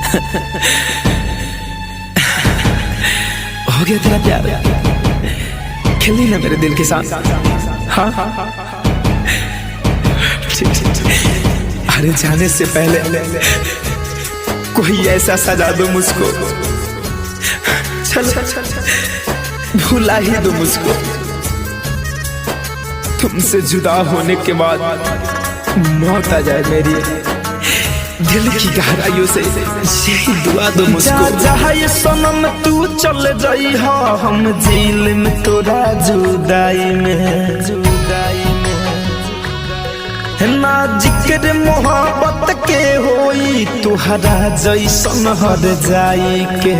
हो गया तेरा प्यार, खेली ना मेरे दिल के साथ। हाँ अरे जाने से पहले कोई ऐसा सजा दो मुझको, चलो भुला ही दो मुझको। तुमसे जुदा होने के बाद मौत आ जाए मेरी, दिल की गहराइयों से यही दुआ दो मुझको। जहाँ ये सनम तू चल जाई हो, हम जेल में तोरा जुदाई में ना जिक्र मोहब्बत के होई, तुहरा जैसन हर जाई के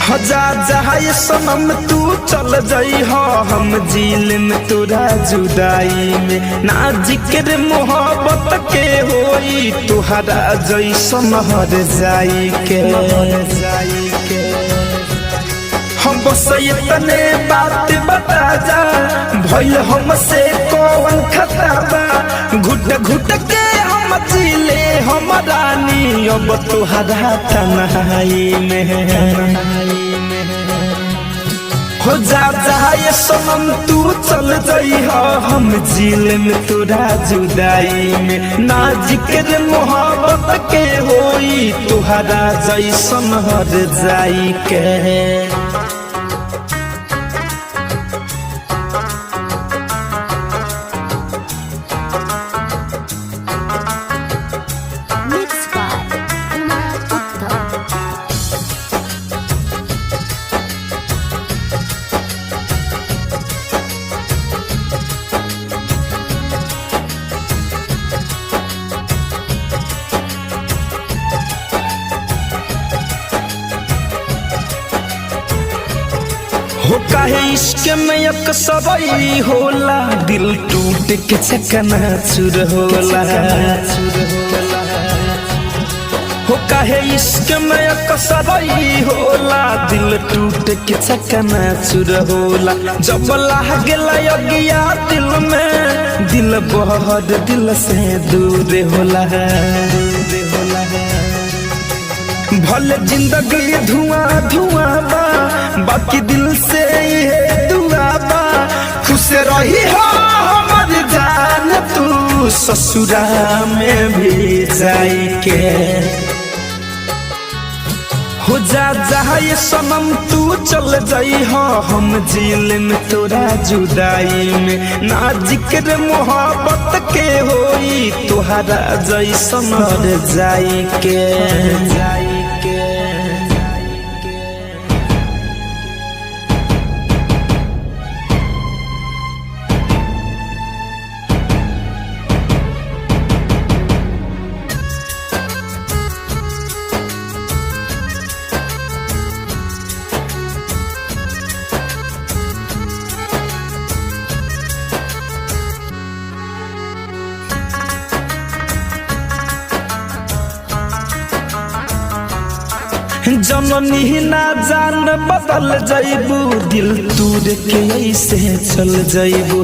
हजार जहाँ ये सनम तू चल जाई हो, हम जेल में तोरा जुदाई में ना जिक्र मोहब्बत के होई, तुहरा जैसन हर जाई के हम बस इतने बात बता जा, भइल हमसे कौन खता बा, घुट घुट के हम जीले हम रानी, अब तुहरा तन्हाई में हो जा ये सनम तू चल जाई हो, हम जेल में तोरा जुदाई में ना जिक्र मोहब्बत के होई, तुहरा जैसन हर जाई के। हो काहे इश्क में अक्सर होला, दिल टूट के चकनाचूर होला। हो काहे इश्क में अक्सर होला, दिल टूट के चकनाचूर होला। जब लागेला अगिया दिल में, दिल बहुत दिल से दूर होला। भले जिंदगी धुआं धुआं बा, बाकी दिल से ये दुआ बा, खुश रही हो हमर जान तू, ससुरा में भी जाई के हो जा ये सनम तू चल जाई हो, हम जेल में तोरा जुदाई में ना जिक्र मोहब्बत के होई, तुहरा जैसन हर जाई के। जननी ना जान बदल जाइबू, दिल तूर के ऐसे चल जाइबू।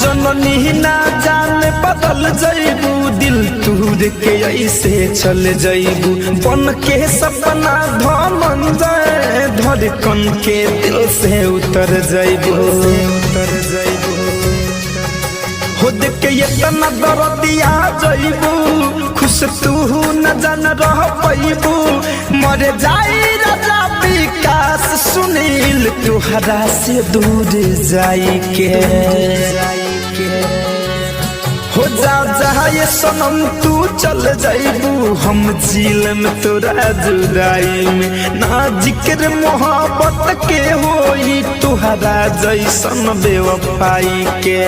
जननी ना जान बदल जाइबू, दिल तूर के ऐसे चल जाइबू। बन के सपना धनंजय, धड़कन के दिल से उतर जाइबू। हो देख के इतना दर्दिया जाइबू, खुश तू न जान रह पैबू। मर जाई राजा विकास सुनील, तुहरा से दूर जाई के हो जा ये सनम तू चल जाइबू, हम जेल में तोरा जुदाई में ना जिक्र मोहब्बत के होई, तुहरा जैसन बेवफाई के।